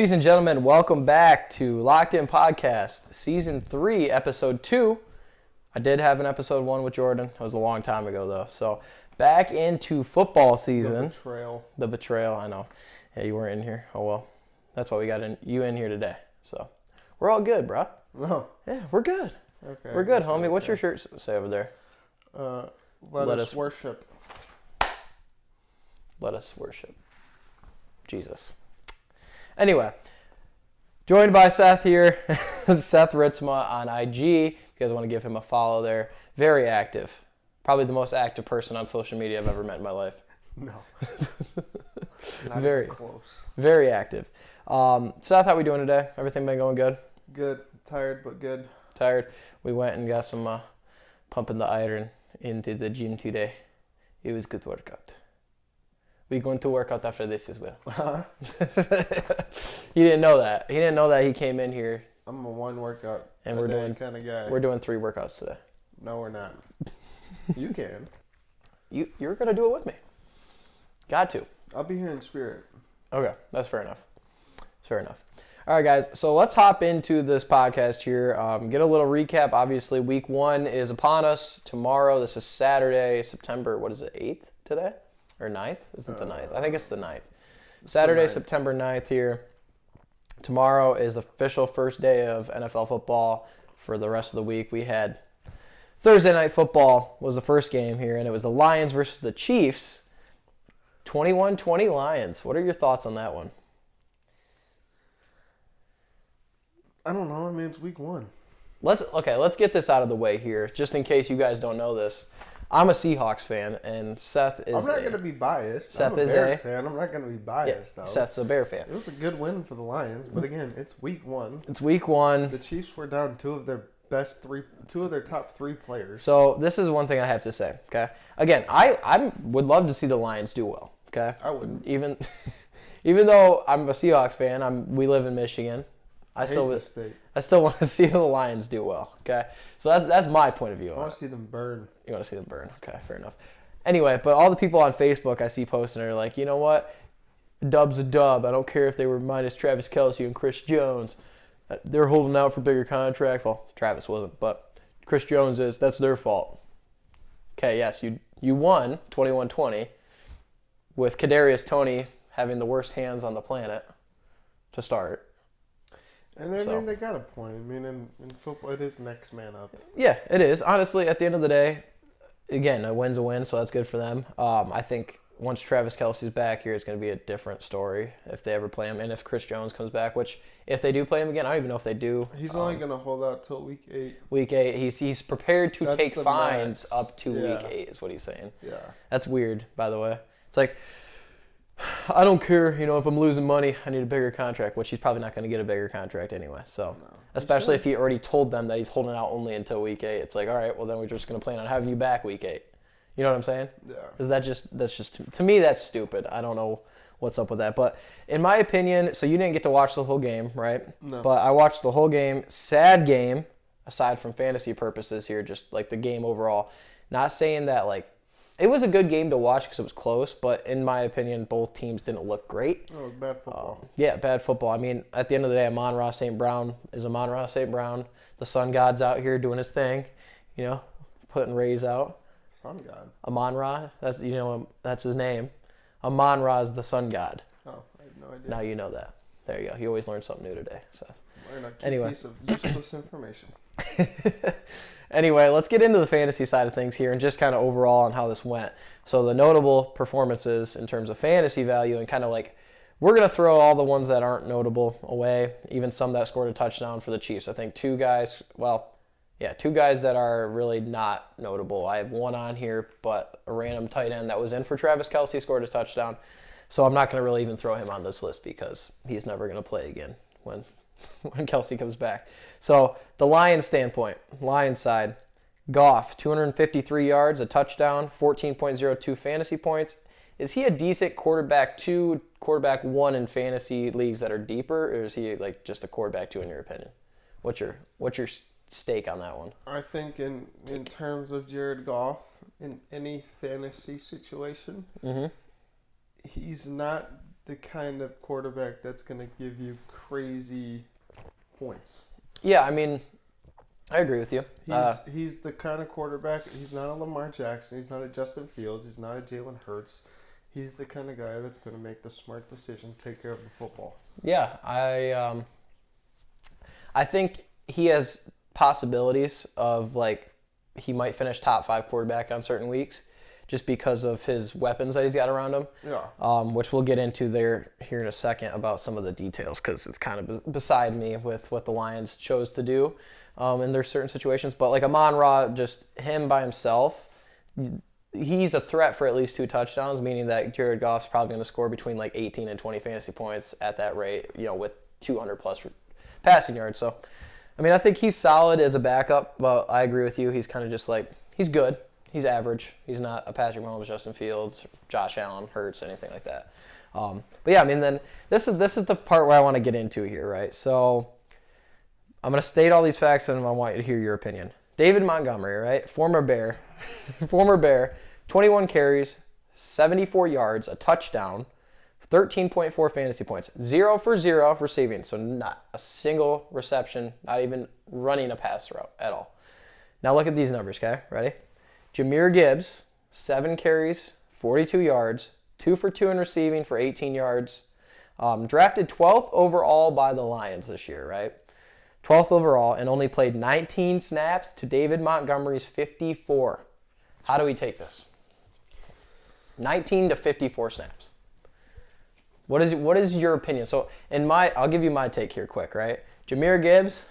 Ladies and gentlemen, welcome back to Locked In Podcast, Season 3, Episode 2. I did have an Episode 1 with Jordan. It was a long time ago, though. So, back into football season. The betrayal, I know. Yeah, you weren't in here. Oh, well. That's why we got you in here today. So, we're all good, bro. No. Yeah, we're good. Okay. We're good, homie. What's your shirt say over there? Let us worship. Let us worship Jesus. Anyway, joined by Seth here. Seth Ritzma on IG. If you guys want to give him a follow there. Very active. Probably the most active person on social media I've ever met in my life. No. Not Very even close. Very active. Seth, how we doing today? Everything been going good? Good. Tired, but good. Tired. We went and got some pumping the iron into the gym today. It was good workout. We're going to work out after this as well. Huh? He didn't know that. He didn't know that he came in here. I'm a one workout and we're doing kind of guy. We're doing 3 workouts today. No, we're not. You can. You're gonna do it with me. Got to. I'll be here in spirit. Okay, that's fair enough. That's fair enough. All right, guys. So let's hop into this podcast here. Get a little recap. Obviously, Week 1 is upon us tomorrow. This is Saturday, September. What is it? 8th today? Or 9th? Is it the 9th? I think it's the 9th. Saturday, September 9th here. Tomorrow is the official first day of NFL football for the rest of the week. We had Thursday Night Football was the first game here, and it was the Lions versus the Chiefs. 21-20 Lions. What are your thoughts on that one? I don't know. I mean, it's Week 1. Let's get this out of the way here, just in case you guys don't know this. I'm a Seahawks fan, and Seth is. I'm not going to be biased. Seth I'm a is Bears fan. I'm not going to be biased, yeah, though. Seth's a Bear fan. It was a good win for the Lions, but again, it's Week 1. It's Week 1. The Chiefs were down two of their top 3 players. So this is one thing I have to say. Okay, again, I would love to see the Lions do well. Okay, I would even though I'm a Seahawks fan. We live in Michigan. I still want to see the Lions do well. Okay, so that's my point of view. I want to see them burn. You want to see them burn? Okay, fair enough. Anyway, but all the people on Facebook I see posting are like, you know what? A dub's a dub. I don't care if they were minus Travis Kelce and Chris Jones. They're holding out for bigger contract. Well, Travis wasn't, but Chris Jones is. That's their fault. Okay, yes, you won 21-20 with Kadarius Toney having the worst hands on the planet to start. And I mean, they got a point. I mean, in football, it is next man up. Yeah, it is. Honestly, at the end of the day, again, a win's a win, so that's good for them. I think once Travis Kelce's back here, it's going to be a different story if they ever play him. And if Chris Jones comes back, which if they do play him again, I don't even know if they do. He's only going to hold out till Week 8. Week 8. He's prepared to take fines up to Week 8 is what he's saying. Yeah. That's weird, by the way. It's like, I don't care, if I'm losing money, I need a bigger contract, which he's probably not going to get a bigger contract anyway. So, especially if he already told them that he's holding out only until Week 8. It's like, all right, well, then we're just going to plan on having you back Week 8. You know what I'm saying? Yeah. Is that's just, to me, that's stupid. I don't know what's up with that. But in my opinion, so you didn't get to watch the whole game, right? No. But I watched the whole game. Sad game, aside from fantasy purposes here, just like the game overall. Not saying that, it was a good game to watch because it was close, but in my opinion, both teams didn't look great. Oh, it was bad football. Yeah, bad football. I mean, at the end of the day, Amon-Ra St. Brown is Amon-Ra St. Brown. The sun god's out here doing his thing, putting rays out. Sun god? Amon-Ra, that's his name. Amon-Ra is the sun god. Oh, I had no idea. Now you know that. There you go. You always learn something new today, Seth. Learn a key Anyway. piece of useless information. Anyway, let's get into the fantasy side of things here and just kind of overall on how this went. So the notable performances in terms of fantasy value and kind of we're going to throw all the ones that aren't notable away, even some that scored a touchdown for the Chiefs. I think two guys that are really not notable. I have one on here, but a random tight end that was in for Travis Kelce scored a touchdown. So I'm not going to really even throw him on this list because he's never going to play again when Kelce comes back. So the Lions side, Goff, 253 yards, a touchdown, 14.02 fantasy points. Is he a decent quarterback 2, quarterback 1 in fantasy leagues that are deeper, or is he just a quarterback 2 in your opinion? What's your stake on that one? I think in terms of Jared Goff, in any fantasy situation, he's not the kind of quarterback that's going to give you crazy points. Yeah, I mean, I agree with you. He's the kind of quarterback. He's not a Lamar Jackson. He's not a Justin Fields. He's not a Jalen Hurts. He's the kind of guy that's going to make the smart decision, take care of the football. Yeah, I think he has possibilities of, like, he might finish top 5 quarterback on certain weeks just because of his weapons that he's got around him. Yeah. Which we'll get into there here in a second about some of the details because it's kind of beside me with what the Lions chose to do in their certain situations. But like Amon-Ra, just him by himself, he's a threat for at least 2 touchdowns, meaning that Jared Goff's probably going to score between like 18 and 20 fantasy points at that rate, with 200 plus passing yards. So, I mean, I think he's solid as a backup, but I agree with you. He's kind of just like, he's good. He's average. He's not a Patrick Mahomes, Justin Fields, Josh Allen, Hurts, anything like that. But yeah, I mean, then this is the part where I want to get into here, right? So I'm going to state all these facts and I want you to hear your opinion. David Montgomery, right? Former Bear, 21 carries, 74 yards, a touchdown, 13.4 fantasy points, 0 for 0 receiving, so not a single reception, not even running a pass route at all. Now look at these numbers, okay? Ready? Jahmyr Gibbs, 7 carries, 42 yards, 2 for 2 in receiving for 18 yards. Drafted 12th overall by the Lions this year, right? 12th overall, and only played 19 snaps to David Montgomery's 54. How do we take this? 19 to 54 snaps. What is your opinion? So I'll give you my take here quick, right? Jahmyr Gibbs,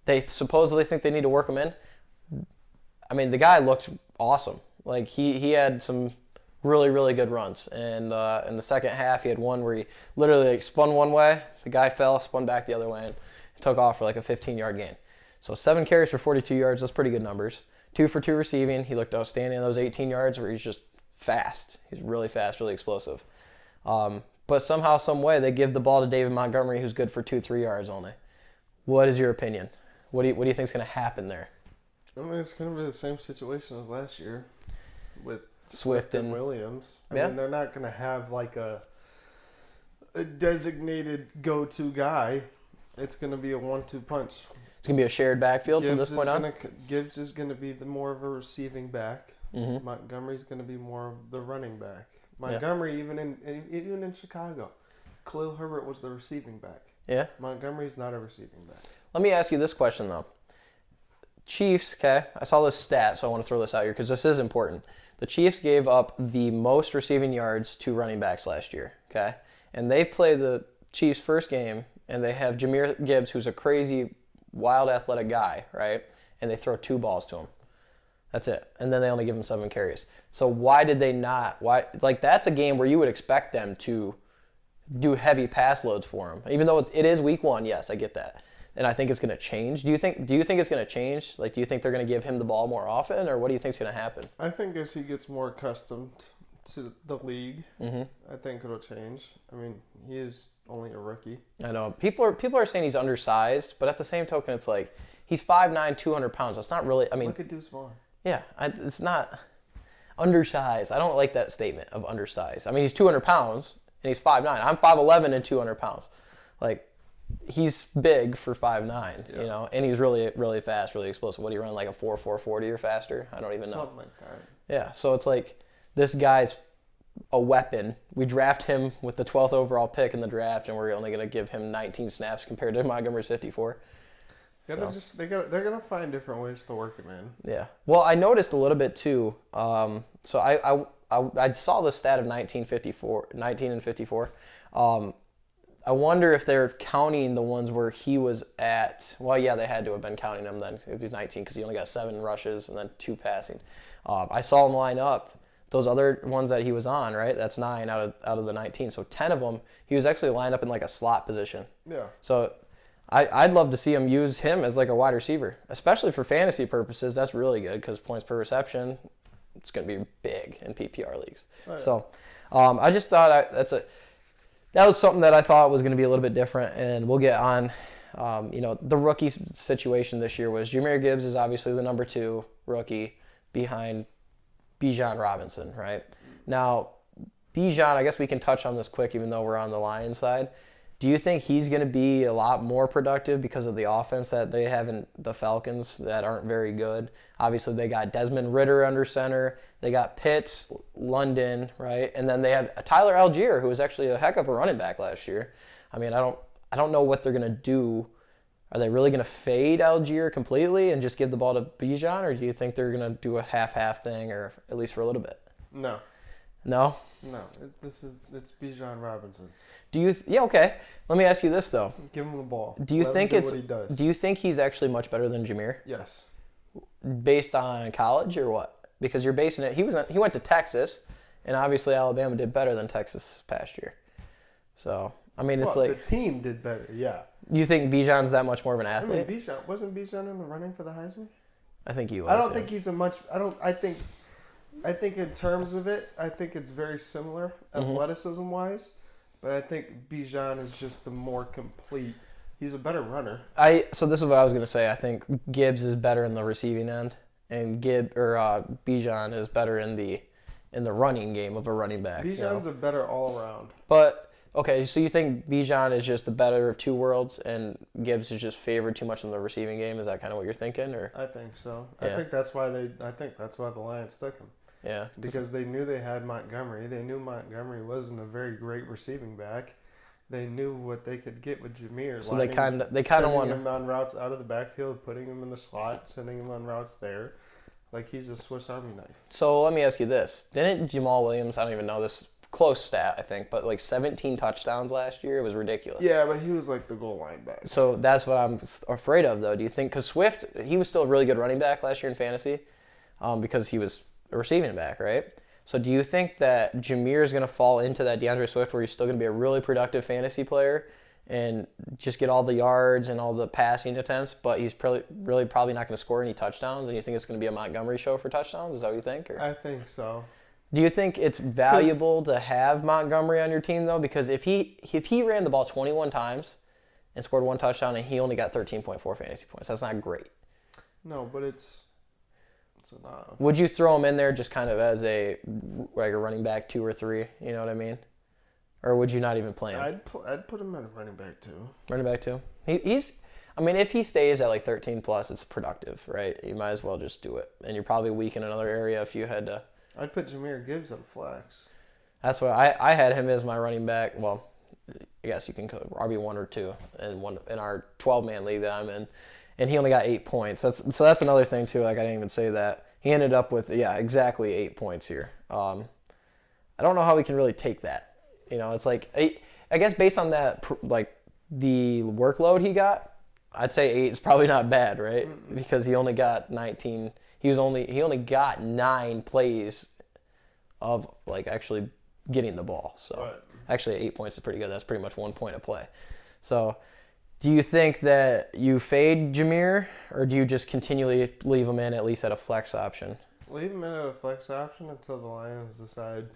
they supposedly think they need to work him in. I mean, the guy looked awesome. Like he had some really, really good runs. And in the second half, he had one where he literally spun one way, the guy fell, spun back the other way, and took off for like a 15-yard gain. So 7 carries for 42 yards, that's pretty good numbers. 2 for 2 receiving. He looked outstanding in those 18 yards where he's just fast. He's really fast, really explosive. But somehow, some way, they give the ball to David Montgomery, who's good for 2-3 yards only. What is your opinion? What do you think is going to happen there? I mean, it's going to be the same situation as last year with Swift and Williams. I mean, they're not going to have like a designated go-to guy. It's going to be a 1-2 punch. It's going to be a shared backfield from this point on? Gibbs is going to be more of a receiving back. Mm-hmm. Montgomery's going to be more of the running back. Montgomery, even in Chicago, Khalil Herbert was the receiving back. Yeah. Montgomery's not a receiving back. Let me ask you this question, though. Chiefs, okay, I saw this stat, so I want to throw this out here because this is important. The Chiefs gave up the most receiving yards to running backs last year, okay? And they play the Chiefs' first game, and they have Jahmyr Gibbs, who's a crazy, wild, athletic guy, right? And they throw 2 balls to him. That's it. And then they only give him 7 carries. So why did they not? Like, that's a game where you would expect them to do heavy pass loads for him. Even though it is week 1, yes, I get that. And I think it's going to change. Do you think it's going to change? Like, do you think they're going to give him the ball more often, or what do you think is going to happen? I think as he gets more accustomed to the league, I think it'll change. I mean, he is only a rookie. I know. People are saying he's undersized, but at the same token, it's like he's 5'9", 200 pounds. That's not really. I mean, look at Deuce Vaughn. Yeah, it's not undersized. I don't like that statement of undersized. I mean, he's 200 pounds and he's 5'9". I'm 5'11" and 200 pounds. Like, he's big for 5'9", and he's really, really fast, really explosive. What do you run, like a 4.40 or faster? I don't even know. Something like that. Yeah, so it's like this guy's a weapon. We draft him with the 12th overall pick in the draft, and we're only going to give him 19 snaps compared to Montgomery's 54. They're gonna find different ways to work him in. Yeah. Well, I noticed a little bit too. So I saw the stat of 19 and 54. I wonder if they're counting the ones where he was at. Well, yeah, they had to have been counting him then. If he's 19, because he only got 7 rushes and then 2 passing. I saw him line up those other ones that he was on. Right, that's 9 out of the 19. So 10 of them, he was actually lined up in like a slot position. Yeah. So I'd love to see him use him as like a wide receiver, especially for fantasy purposes. That's really good because points per reception, it's going to be big in PPR leagues. Oh, yeah. So I just thought that was something that I thought was going to be a little bit different, and we'll get on. The rookie situation this year was Jahmyr Gibbs is obviously the number 2 rookie behind Bijan Robinson, right? Now, Bijan, I guess we can touch on this quick even though we're on the Lions side. Do you think he's going to be a lot more productive because of the offense that they have in the Falcons that aren't very good? Obviously, they got Desmond Ridder under center. They got Pitts, London, right? And then they have Tyler Algier, who was actually a heck of a running back last year. I mean, I don't know what they're going to do. Are they really going to fade Algier completely and just give the ball to Bijan, or do you think they're going to do a half-half thing, or at least for a little bit? No. No? No. It's Bijan Robinson. Yeah, okay. Let me ask you this though. Give him the ball. Do you Let think him do it's what he does. Do you think he's actually much better than Jameer? Yes. Based on college or what? Because you're basing it. He went to Texas, and obviously Alabama did better than Texas past year. So I mean, it's like the team did better. Yeah. You think Bijan's that much more of an I athlete? mean, wasn't Bijan in the running for the Heisman? I think he was. I don't think he's a much. I think in terms of it, I think it's very similar athleticism wise, but I think Bijan is just the more complete. He's a better runner. So this is what I was going to say. I think Gibbs is better in the receiving end, and Bijan is better in the running game of a running back. Bijan's a better all around. But okay, so you think Bijan is just the better of two worlds, and Gibbs is just favored too much in the receiving game? Is that kind of what you're thinking, or? I think so. Yeah. I think that's why the Lions took him. Yeah. Because they knew they had Montgomery. They knew Montgomery wasn't a very great receiving back. They knew what they could get with Jameer. So they kind of want him on routes out of the backfield, putting him in the slot, sending him on routes there, like he's a Swiss Army knife. So let me ask you this: didn't Jamal Williams? I don't even know this close stat, I think, but like 17 touchdowns last year. It was ridiculous. Yeah, but he was like the goal line back. So that's what I'm afraid of, though. Do you think? Because Swift, he was still a really good running back last year in fantasy, because he was a receiving back, right? So do you think that Jameer is going to fall into that DeAndre Swift where he's still going to be a really productive fantasy player and just get all the yards and all the passing attempts, but he's probably not going to score any touchdowns? And you think it's going to be a Montgomery show for touchdowns? Is that what you think? Or? I think so. Do you think it's valuable to have Montgomery on your team, though? Because if he ran the ball 21 times and scored one touchdown and he only got 13.4 fantasy points, that's not great. No, but it's enough. Would you throw him in there just kind of as a running back 2 or 3? You know what I mean? Or would you not even play him? I'd put him at a running back 2. Running back 2. I mean, if he stays at like 13 plus, it's productive, right? You might as well just do it, and you're probably weak in another area if you had to. I'd put Jameer Gibbs on flex. That's what I had him as my running back. Well, I guess you can RB1 or 2 in our 12-man league that I'm in. And he only got 8 points. So that's another thing, too. Like, I didn't even say that. He ended up with, exactly 8 points here. I don't know how we can really take that. You know, it's like, I guess based on that, like, the workload he got, I'd say 8 is probably not bad, right? Mm-mm. Because he only got 19. He only got 9 plays of, like, actually getting the ball. So, right. Actually, 8 points is pretty good. That's pretty much 1 point a play. So, do you think that you fade Jameer, or do you just continually leave him in at least at a flex option? Leave him in at a flex option until the Lions decide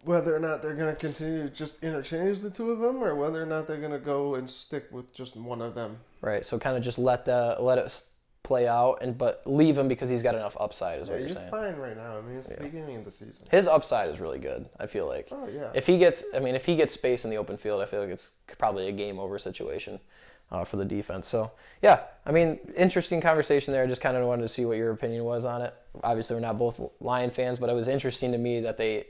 whether or not they're going to continue to just interchange the two of them, or whether or not they're going to go and stick with just one of them. Right. So kind of just let it play out, but leave him because he's got enough upside, is what you're saying. He's fine right now. I mean, it's the beginning of the season. His upside is really good, I feel like. Oh, yeah. If he gets space in the open field, I feel like it's probably a game over situation for the defense. So, yeah, I mean, interesting conversation there. I just kind of wanted to see what your opinion was on it. Obviously, we're not both Lion fans, but it was interesting to me that they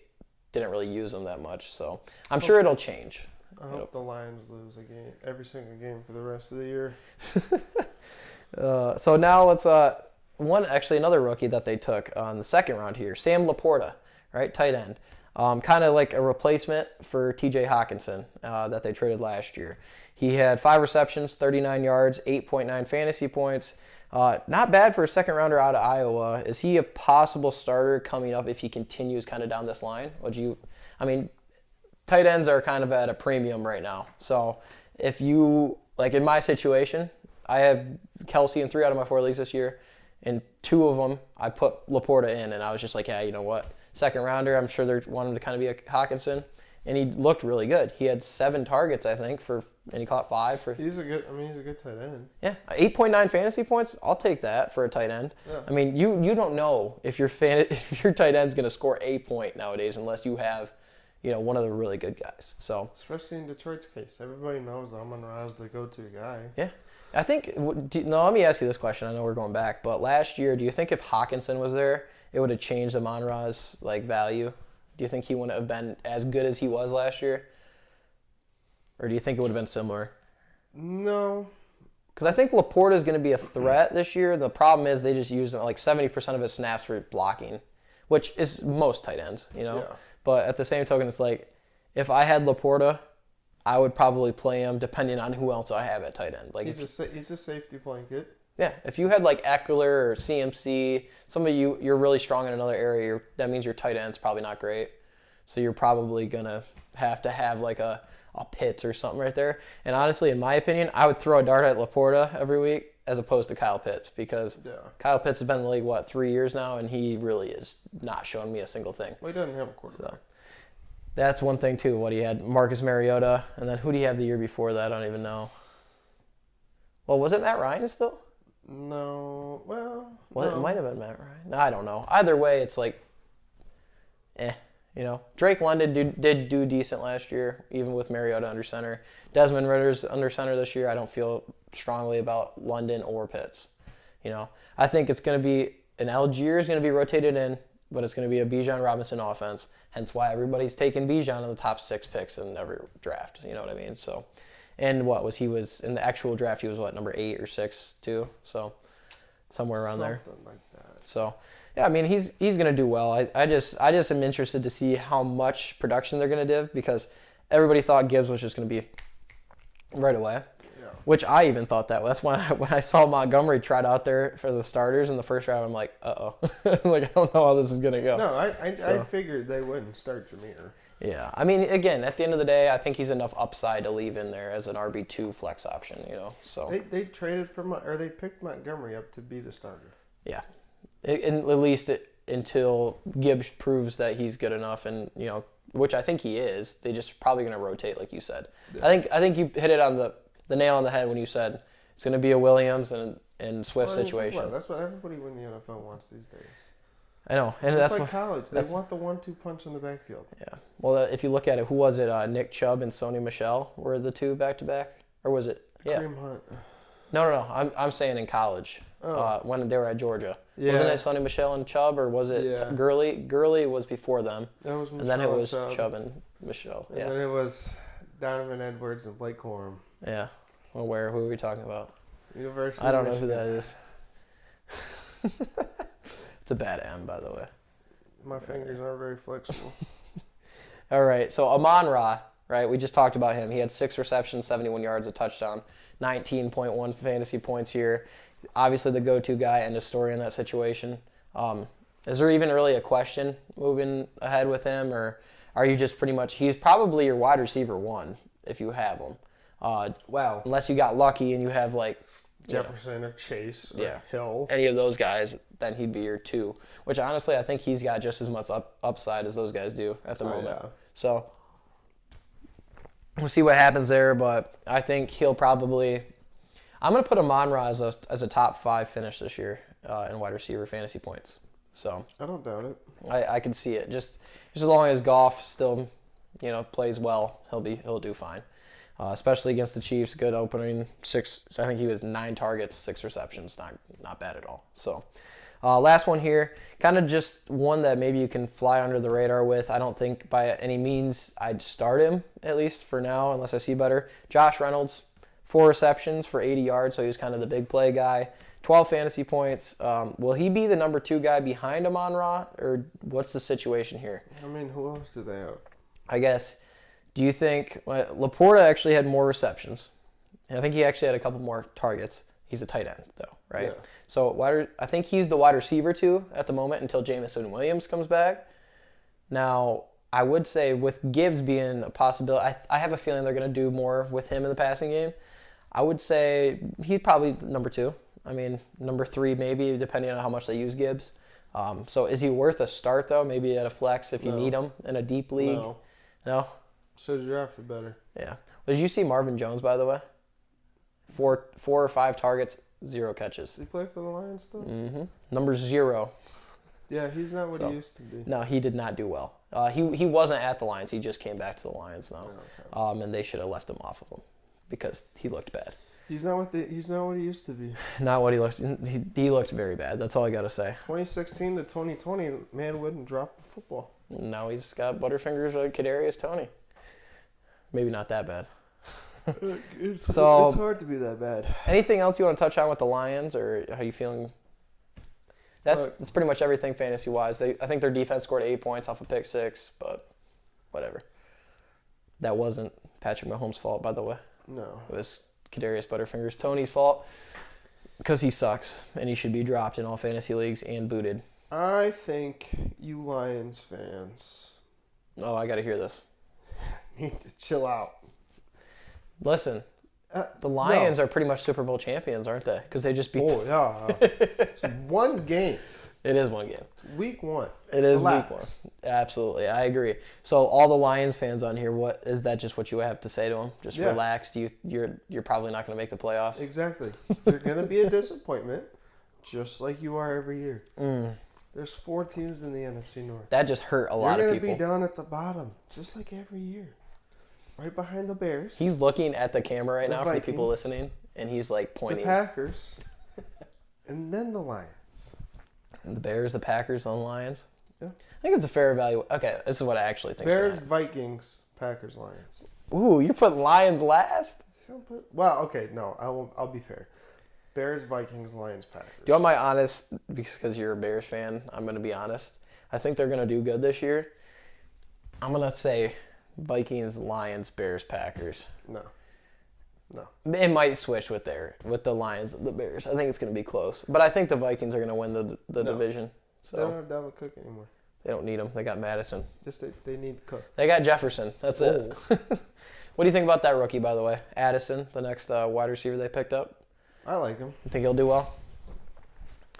didn't really use him that much. So, I'm sure it'll change. I hope the Lions lose a game, every single game for the rest of the year. So now let's another rookie that they took on the second round here, Sam Laporta, right, tight end, kind of like a replacement for T.J. Hawkinson that they traded last year. He had 5 receptions, 39 yards, 8.9 fantasy points. Not bad for a second rounder out of Iowa. Is he a possible starter coming up if he continues kind of down this line? Tight ends are kind of at a premium right now. So if you, like in my situation, I have Kelsey in 3 out of my 4 leagues this year. In 2 of them, I put Laporta in, and I was just like, yeah, you know what? Second rounder, I'm sure they're wanting to kind of be a Hawkinson. And he looked really good. He had 7 targets, I think, for and he caught 5 for. He's a good tight end. Yeah, 8.9 fantasy points. I'll take that for a tight end. Yeah. I mean, you don't know if your tight end's going to score a point nowadays unless you have, one of the really good guys. So especially in Detroit's case, everybody knows Amon-Ra is the go-to guy. Yeah, I think. No, let me ask you this question. I know we're going back, but last year, do you think if Hawkinson was there, it would have changed Amon-Ra's value? Do you think he wouldn't have been as good as he was last year? Or do you think it would have been similar? No. Because I think Laporta is going to be a threat this year. The problem is they just use 70% of his snaps for blocking, which is most tight ends, Yeah. But at the same token, it's like if I had Laporta, I would probably play him depending on who else I have at tight end. He's a safety blanket. Yeah, if you had Eckler or CMC, somebody you're really strong in another area, that means your tight end's probably not great. So you're probably going to have a Pitts or something right there. And honestly, in my opinion, I would throw a dart at Laporta every week as opposed to Kyle Pitts because Kyle Pitts has been in the league, 3 years now, and he really is not showing me a single thing. Well, he doesn't have a quarterback. So, that's one thing, too. What he had, Marcus Mariota, and then who do you have the year before that? I don't even know. Well, was it Matt Ryan still? No. Well, It might have been Matt Ryan. No, I don't know. Either way, it's Drake London did do decent last year, even with Mariota under center. Desmond Ritter's under center this year. I don't feel strongly about London or Pitts. I think it's going to be an Algier is going to be rotated in, but it's going to be a Bijan Robinson offense. Hence why everybody's taking Bijan in the top 6 picks in every draft. You know what I mean? So, and he was in the actual draft. He was number 8 or 6 too. So, somewhere around there. Something like that. So. Yeah, I mean, he's going to do well. I just am interested to see how much production they're going to give because everybody thought Gibbs was just going to be right away, which I even thought that. That's when I saw Montgomery tried out there for the starters in the first round. I'm like, uh-oh. I don't know how this is going to go. No, I figured they wouldn't start Jameer. Yeah, I mean, again, at the end of the day, I think he's enough upside to leave in there as an RB2 flex option, So they traded they picked Montgomery up to be the starter. Yeah. At least until Gibbs proves that he's good enough, and which I think he is. They just probably going to rotate, like you said. Yeah. I think you hit it on the nail on the head when you said it's going to be a Williams and Swift situation. That's what everybody in the NFL wants these days. I know, and that's like college. They want the 1-2 punch in the backfield. Yeah. Well, if you look at it, who was it? Nick Chubb and Sony Michel were the two back to back, or was it? Yeah. Kareem Hunt. No. I'm saying in college. When they were at Georgia. Yeah. Wasn't it Sony Michel and Chubb, or was it Gurley? Gurley was before them. That was Michel and then it was Chubb and Michel. And then it was Donovan Edwards and Blake Corum. Yeah. Well, who are we talking about? University I don't know who that is. It's a bad M, by the way. My fingers aren't very flexible. All right, so Amon-Ra, right? We just talked about him. He had 6 receptions, 71 yards, a touchdown, 19.1 fantasy points here. Obviously the go-to guy, end of story in that situation. Is there even really a question moving ahead with him, or are you just pretty much, he's probably your wide receiver 1 if you have him. Wow. Unless you got lucky and you have Jefferson or Chase or Hill. Any of those guys, then he'd be your 2. Which honestly, I think he's got just as much upside as those guys do at the moment. Yeah. So we'll see what happens there, but I think he'll probably. I'm going to put Amon-Ra as a top 5 finish this year in wide receiver fantasy points. So I don't doubt it. I can see it. Just as long as Goff still, plays well, he'll do fine. Especially against the Chiefs, good opening. 6. I think he was 9 targets, 6 receptions. Not bad at all. So last one here, kind of just one that maybe you can fly under the radar with. I don't think by any means I'd start him, at least for now, unless I see better. Josh Reynolds. 4 receptions for 80 yards, so he's kind of the big play guy. 12 fantasy points. Will he be the number 2 guy behind Amon-Ra, or what's the situation here? I mean, who else do they have? I guess, do you think Laporta actually had more receptions? And I think he actually had a couple more targets. He's a tight end, though, right? Yeah. So I think he's the wide receiver, too, at the moment until Jameson Williams comes back. Now, I would say with Gibbs being a possibility, I have a feeling they're going to do more with him in the passing game. I would say he's probably number 2. I mean, number 3 maybe, depending on how much they use Gibbs. So is he worth a start, though? Maybe at a flex if you need him in a deep league? No. No? Should have drafted better. Yeah. Did you see Marvin Jones, by the way? Four or five targets, 0 catches. Does he play for the Lions still? Mm-hmm. Number 0. Yeah, he's not what he used to be. No, he did not do well. He wasn't at the Lions. He just came back to the Lions now. Oh, okay. And they should have left him off of him because he looked bad. He's not what he used to be. Not what he looks. He looked very bad. That's all I got to say. 2016 to 2020, man wouldn't drop the football. Now he's got Butterfingers like Kadarius Toney. Maybe not that bad. It's So hard to be that bad. anything else you want to touch on with the Lions, or how you feeling? That's pretty much everything fantasy wise. I think their defense scored 8 points off a pick 6, but whatever. That wasn't Patrick Mahomes' fault, by the way. No. It was Kadarius Butterfingers Toney's fault because he sucks and he should be dropped in all fantasy leagues and booted. I think you Lions fans Oh, I got to hear this. need to chill out. Listen, the Lions are pretty much Super Bowl champions, aren't they? Because they just beat. Oh yeah, it's one game. It is one game. Week 1. It is Relax. week 1. Absolutely, I agree. So all the Lions fans on here, what is that? Just what you have to say to them? Just relax. You're probably not going to make the playoffs. Exactly. You're gonna be a disappointment, just like you are every year. There's 4 teams in the NFC North. That just hurt a lot of people. You're gonna be down at the bottom, just like every year, right behind the Bears. He's looking at the camera right now for the people Vikings, listening, and he's like pointing. The Packers, and then the Lions. And the Bears, the Packers, and the Lions. Yeah. I think it's a fair value. Okay, this is what I actually think. Bears, Vikings, Packers, Lions. Ooh, you're putting Lions last? Well, okay, no, I'll be fair. Bears, Vikings, Lions, Packers. Do you want my honest, because you're a Bears fan, I'm going to be honest. I think they're going to do good this year. I'm going to say Vikings, Lions, Bears, Packers. No. It might switch with the Lions and the Bears. I think it's going to be close. But I think the Vikings are going to win the division. So They don't have Dalvin Cook anymore. they don't need him. They got Madison. Just they need Cook. They got Jefferson. That's it. What do you think about that rookie, by the way? Addison, the next wide receiver they picked up. I like him. You think he'll do well?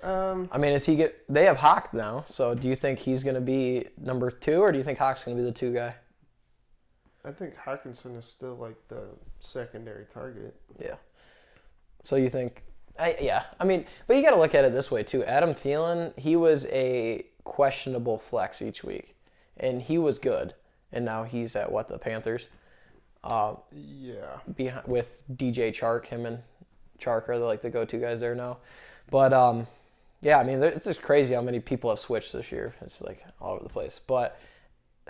I mean, they have Hawk now, so do you think he's going to be number 2, or do you think Hawk's going to be the 2 guy? I think Hawkinson is still like the secondary target. Yeah. So you think, yeah. I mean, but you got to look at it this way too. Adam Thielen, he was a questionable flex each week, and he was good. And now he's at the Panthers. Yeah. With DJ Chark, him and Chark are like the go-to guys there now. But yeah, I mean, it's just crazy how many people have switched this year. It's like all over the place. But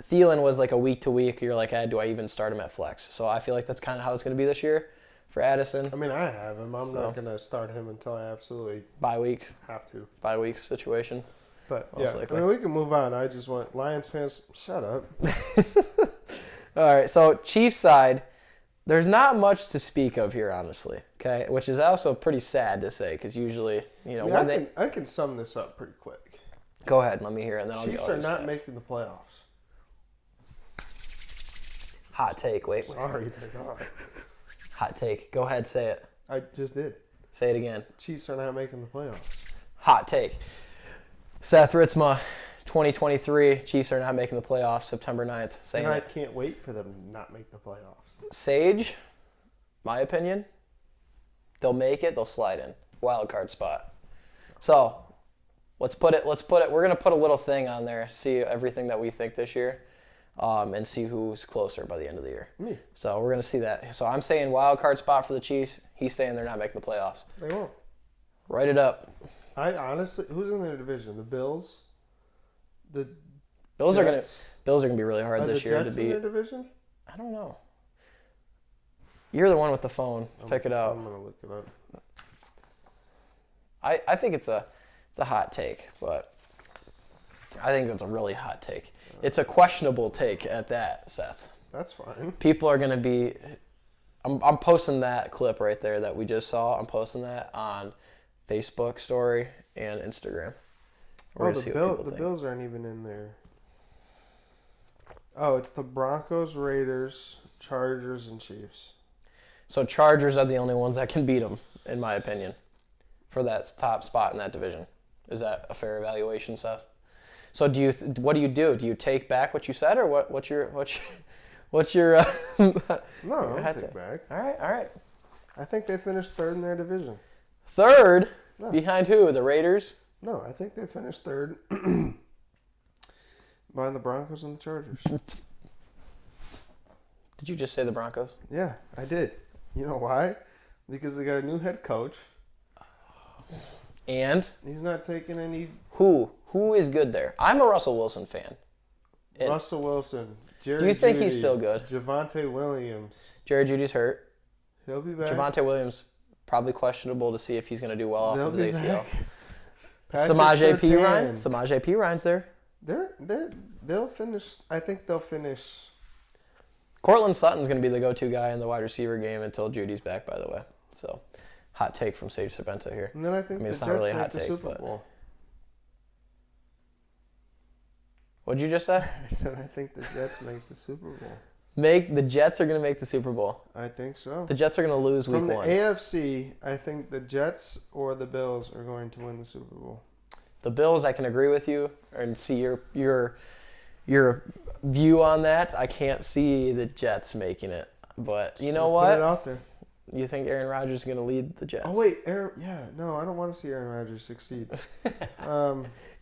Thielen was like a week to week. You're like, do I even start him at flex? So I feel like that's kind of how it's going to be this year for Addison. I mean, I have him. I'm not going to start him until I absolutely bye weeks. Have to. Bye weeks situation. But yeah, I mean, we can move on. I just want Lions fans, shut up. All right, so Chiefs side, there's not much to speak of here, honestly. Okay, which is also pretty sad to say because usually, I can sum this up pretty quick. Go ahead, let me hear it, and then I'll Chiefs go. Chiefs are not making the playoffs. Hot take. Wait. Sorry, they're not. Hot take. Go ahead, say it. I just did. Say it again. Chiefs are not making the playoffs. Hot take. Seth Ritzma, 2023. Chiefs are not making the playoffs. September 9th. Saying and I can't wait for them to not make the playoffs. Sage, my opinion, they'll make it. They'll slide in wild card spot. So let's put it. We're gonna put a little thing on there. See everything that we think this year. And see who's closer by the end of the year. Me. So we're going to see that. So I'm saying wild card spot for the Chiefs. He's saying they're not making the playoffs. They won't. Write it up. I honestly, who's in their division? The Bills? The Bills Jets? are gonna be really hard this year to beat. The Jets in their division? I don't know. You're the one with the phone. Pick it up. I'm going to look it up. I think it's a hot take, but I think it's a really hot take. It's a questionable take at that, Seth. That's fine. People are going to be... I'm posting that clip right there that we just saw. I'm posting that on Facebook story and Instagram. The Bills aren't even in there. Oh, it's the Broncos, Raiders, Chargers, and Chiefs. So Chargers are the only ones that can beat them, in my opinion, for that top spot in that division. Is that a fair evaluation, Seth? So what do you do? Do you take back what you said, or what's What's your No, I'll hot take take? back. All right. I think they finished third in their division. Third? No. Behind who? The Raiders? No, I think they finished third behind the Broncos and the Chargers. Did you just say the Broncos? Yeah, I did. You know why? Because they got a new head coach. And He's not taking any. who is good there? I'm a Russell Wilson fan. And Russell Wilson. Jerry do you think he's Jeudy, still good? Javonte Williams. Jerry Judy's hurt. He'll be back. Javonte Williams probably questionable to see if he's going to do well off They'll of his be ACL. back. Patrick Samaje P. Surtain. Ryan. Samaje P. Ryan's there. They'll finish. I think they'll finish. Cortland Sutton's going to be the go-to guy in the wide receiver game until Judy's back, by the way. So, hot take from Sage Serpento here. And then I think I mean, the it's Jets not really a make hot the take, Super but- Bowl. What'd you just say? I said I think the Jets make the Super Bowl. The Jets are going to make the Super Bowl. I think so. The Jets are going to lose week From the one. AFC, I think the Jets or the Bills are going to win the Super Bowl. The Bills, I can agree with you and see your view on that. I can't see the Jets making it. But you know Put it what? out there. You think Aaron Rodgers is going to lead the Jets? Oh wait, no, I don't want to see Aaron Rodgers succeed.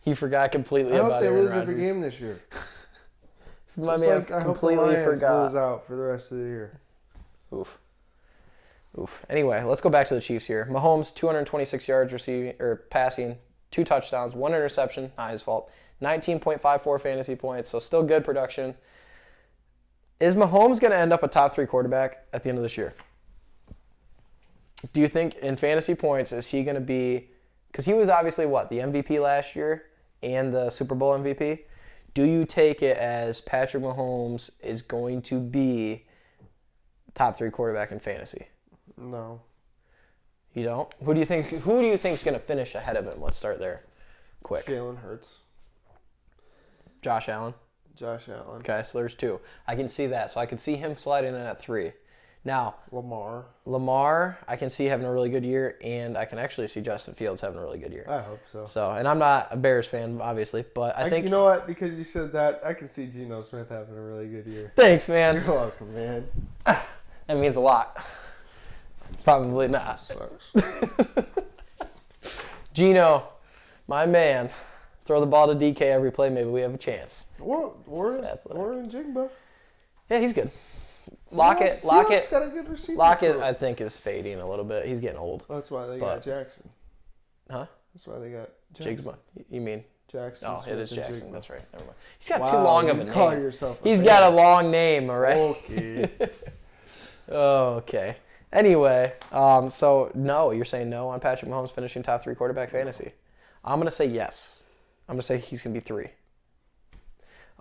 He forgot completely I hope about they Aaron lose Rodgers. every game this year. My Just man like I hope the completely Lions forgot. lose out for the rest of the year. Oof. Anyway, let's go back to the Chiefs here. Mahomes, 226 yards receiving or passing, 2 touchdowns, 1 interception, not his fault. 19.54 fantasy points, so still good production. Is Mahomes going to end up a top 3 quarterback at the end of this year? Do you think in fantasy points is he going to be, because he was obviously the MVP last year and the Super Bowl MVP. Do you take it as Patrick Mahomes is going to be top 3 quarterback in fantasy? No. You don't? Who do you think is going to finish ahead of him? Let's start there. Quick. Jalen Hurts. Josh Allen. Josh Allen. Okay, so there's 2. I can see that. So I can see him sliding in at 3. Now, Lamar, I can see having a really good year, and I can actually see Justin Fields having a really good year. I hope so. So, and I'm not a Bears fan, obviously, but I think... You know what? Because you said that, I can see Geno Smith having a really good year. Thanks, man. You're welcome, man. That means a lot. Probably not. Sucks. Gino, my man. Throw the ball to DK every play. Maybe we have a chance. Or in Jigba. Yeah, he's good. Lockett got a good receiver. Lockett, I think, is fading a little bit. He's getting old. That's why they got Jackson. Huh? That's why they got Jackson. Jigba. You mean? Jackson. Oh, it is Smith and Jackson. Jigba. That's right. Never mind. He's got too long of a name. Call yourself He's got a long name, all right? Okay. Okay. Anyway, so no, you're saying no on Patrick Mahomes finishing top 3 quarterback fantasy. I'm going to say yes. I'm going to say he's going to be 3.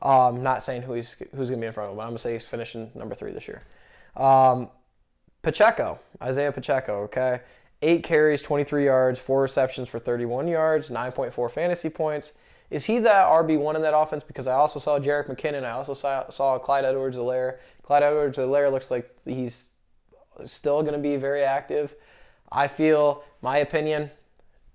Not saying who's going to be in front of him, but I'm going to say he's finishing number 3 this year. Pacheco, Isaiah Pacheco, okay? 8 carries, 23 yards, 4 receptions for 31 yards, 9.4 fantasy points. Is he that RB1 in that offense? Because I also saw Jerick McKinnon. I also saw Clyde Edwards-Helaire. Clyde Edwards-Helaire looks like he's still going to be very active. I feel, my opinion,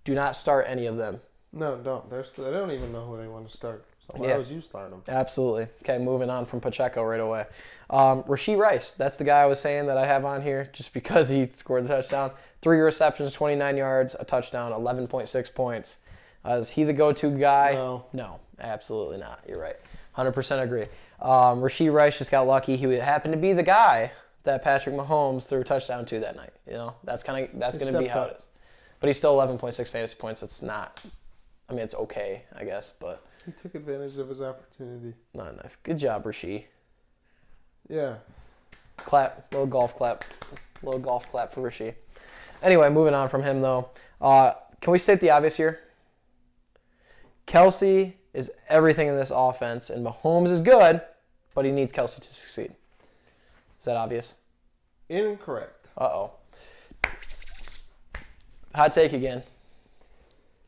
do not start any of them. No, don't. They don't even know who they want to start. So why would you start them? Absolutely. Okay, moving on from Pacheco right away. Rashee Rice, that's the guy I was saying that I have on here just because he scored the touchdown. 3 receptions, 29 yards, a touchdown, 11.6 points. Is he the go-to guy? No, absolutely not. You're right. 100% agree. Rashee Rice just got lucky. He happened to be the guy that Patrick Mahomes threw a touchdown to that night. You know, that's going to be how it is. But he's still 11.6 fantasy points. It's not. I mean, it's okay, I guess, but he took advantage of his opportunity. Not enough. Good job, Rashee. Yeah. Clap. Little golf clap for Rashee. Anyway, moving on from him, though. Can we state the obvious here? Kelsey is everything in this offense, and Mahomes is good, but he needs Kelsey to succeed. Is that obvious? Incorrect. Uh-oh. Hot take again.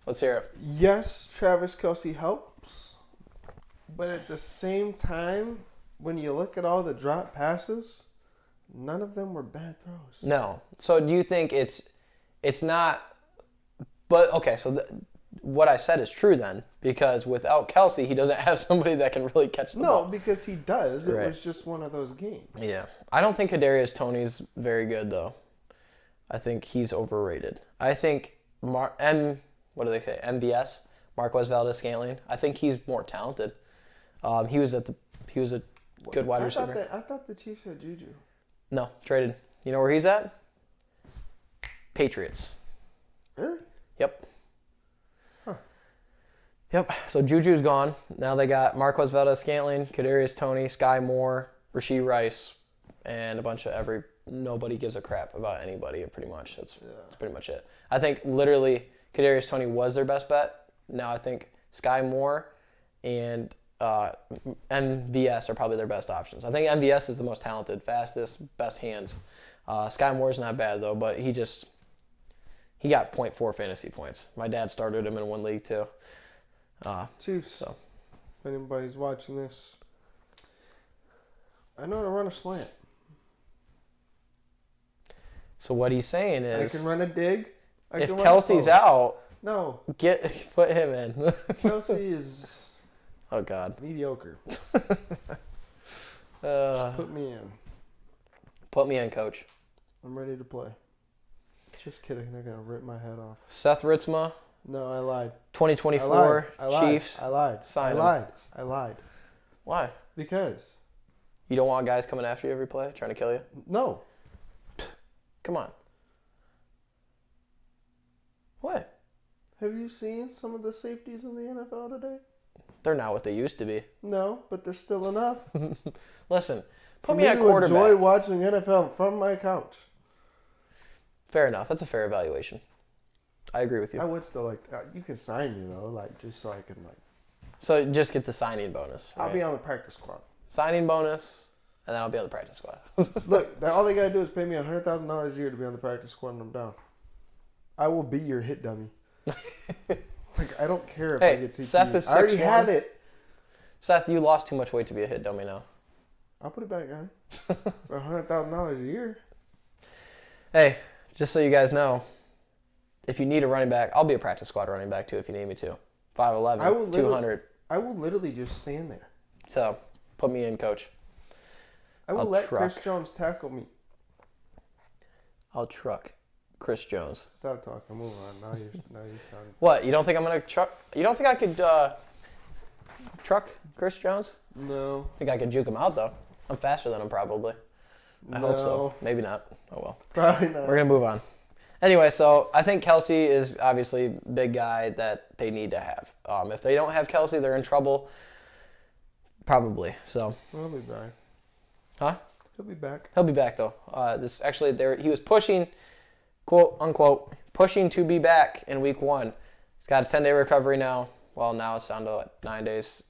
Let's hear it. Yes, Travis Kelce helps, but at the same time, when you look at all the drop passes, none of them were bad throws. No. So do you think it's not? But okay. So what I said is true then, because without Kelsey, he doesn't have somebody that can really catch the ball. No, because he does. It Right. was just one of those games. Yeah. I don't think Kadarius Toney's very good, though. I think he's overrated. I think what do they say? MVS, Marquez Valdez-Scantling. I think he's more talented. He was a good wide receiver. I thought the Chiefs had Juju. No, traded. You know where he's at? Patriots. Really? Yep. Yep. So Juju's gone. Now they got Marquez Valdez-Scantling, Kadarius Toney, Sky Moore, Rashee Rice, and a bunch of nobody gives a crap about anybody pretty much. That's pretty much it. I think literally Kadarius Toney was their best bet. Now I think Sky Moore and MVS are probably their best options. I think MVS is the most talented, fastest, best hands. Sky Moore's not bad though, but he got 0.4 fantasy points. My dad started him in one league too. Chiefs. So, if anybody's watching this, I know how to run a slant. so what he's saying I is, can run a dig. if Kelsey's out, no, put him in. Kelsey is Oh God. mediocre. Uh, Put me in. Put me in, coach. I'm ready to play. Just kidding. They're gonna rip my head off. Seth Ritzma, No, I lied. 2024 I lied. Chiefs. I lied. Sign I him. lied. I lied. Why? Because You don't want guys coming after you every play, trying to kill you? no. Come on. What? Have you seen some of the safeties in the NFL today? They're not what they used to be. No, but there's still enough. Listen, For put me at to quarterback. enjoy watching NFL from my couch. Fair enough. That's a fair evaluation. I agree with I you. would still like. You can sign me though, like just so I can like. So just get the signing bonus. I'll right? be on the practice squad. Signing bonus, and then I'll be on the practice squad. Look, all they gotta do is pay me $100,000 a year to be on the practice squad, and I'm down. I will be your hit dummy. Like I don't care if I Hey, get CTE. Seth is I already 6'1". have it. Seth, you lost too much weight to be a hit dummy now. I'll put it back on for $100,000 a year. Hey, just so you guys know, if you need a running back, I'll be a practice squad running back too if you need me to. 5'11", 200. I will literally just stand there. So, put me in, coach. I will I'll let truck. Chris Jones tackle me. I'll truck Chris Jones. Stop talking. Move on. Now you sound. What? You don't think I'm gonna truck? You don't think I could truck Chris Jones? No. Think I could juke him out though? I'm faster than him probably. I hope so. No. Maybe not. Oh well. Probably not. We're gonna move on. Anyway, so I think Kelsey is obviously a big guy that they need to have. If they don't have Kelsey, they're in trouble. Probably. So. He'll be back. Huh? He'll be back. He'll be back though. He was pushing, quote unquote, pushing to be back in week 1. He's got a 10-day recovery now. Well, now it's down to 9 days,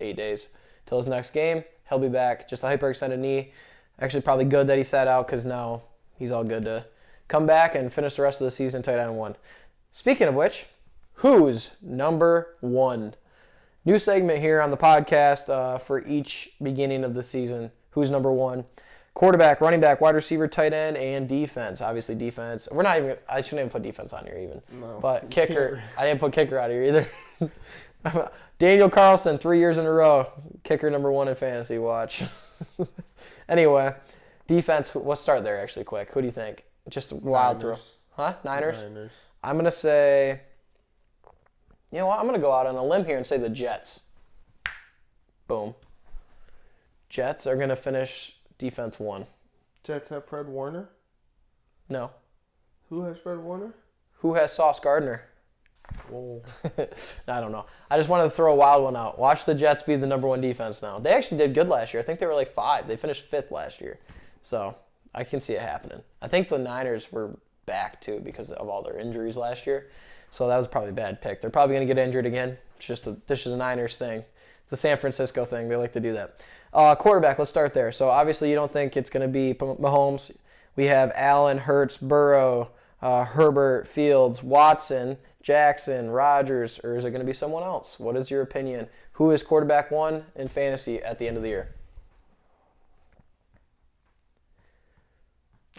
8 days till his next game. He'll be back. Just a hyperextended knee. Actually, probably good that he sat out because now he's all good to come back and finish the rest of the season tight end 1. Speaking of which, who's number 1? New segment here on the podcast for each beginning of the season. Who's number 1? Quarterback, running back, wide receiver, tight end, and defense. Obviously, defense. I shouldn't even put defense on here even. No. But kicker. I didn't put kicker out here either. Daniel Carlson, 3 years in a row. Kicker number 1 in fantasy. Watch. Anyway, defense. Let's start there actually quick. Who do you think? Just a wild throw. Huh? Niners? I'm going to say, you know what? I'm going to go out on a limb here and say the Jets. Boom. Jets are going to finish defense 1. Jets have Fred Warner. No. Who has Fred Warner? Who has Sauce Gardner? Whoa. I don't know. I just wanted to throw a wild one out. Watch the Jets be the number 1 defense now. They actually did good last year. I think they were like 5. They finished 5th last year. So I can see it happening. I think the Niners were back too because of all their injuries last year. So that was probably a bad pick. They're probably going to get injured again. This is a Niners thing. It's a San Francisco thing. They like to do that. Quarterback, let's start there. So obviously you don't think it's going to be Mahomes. We have Allen, Hurts, Burrow, Herbert, Fields, Watson, Jackson, Rodgers, or is it going to be someone else? What is your opinion? Who is quarterback 1 in fantasy at the end of the year?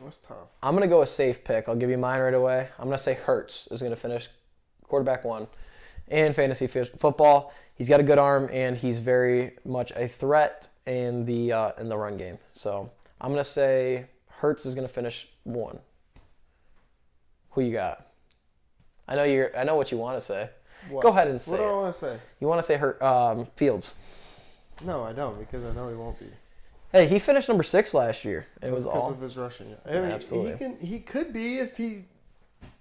That's tough. I'm going to go a safe pick. I'll give you mine right away. I'm going to say Hurts is going to finish quarterback one in fantasy football. He's got a good arm, and he's very much a threat in the run game. So I'm going to say Hurts is going to finish 1. Who you got? I know what you want to say. What? Go ahead and say What do I it. want to say? You want to say Fields. No, I don't, because I know he won't be. Hey, he finished number 6 last year. It was because all of his rushing. I mean, absolutely. He could be if he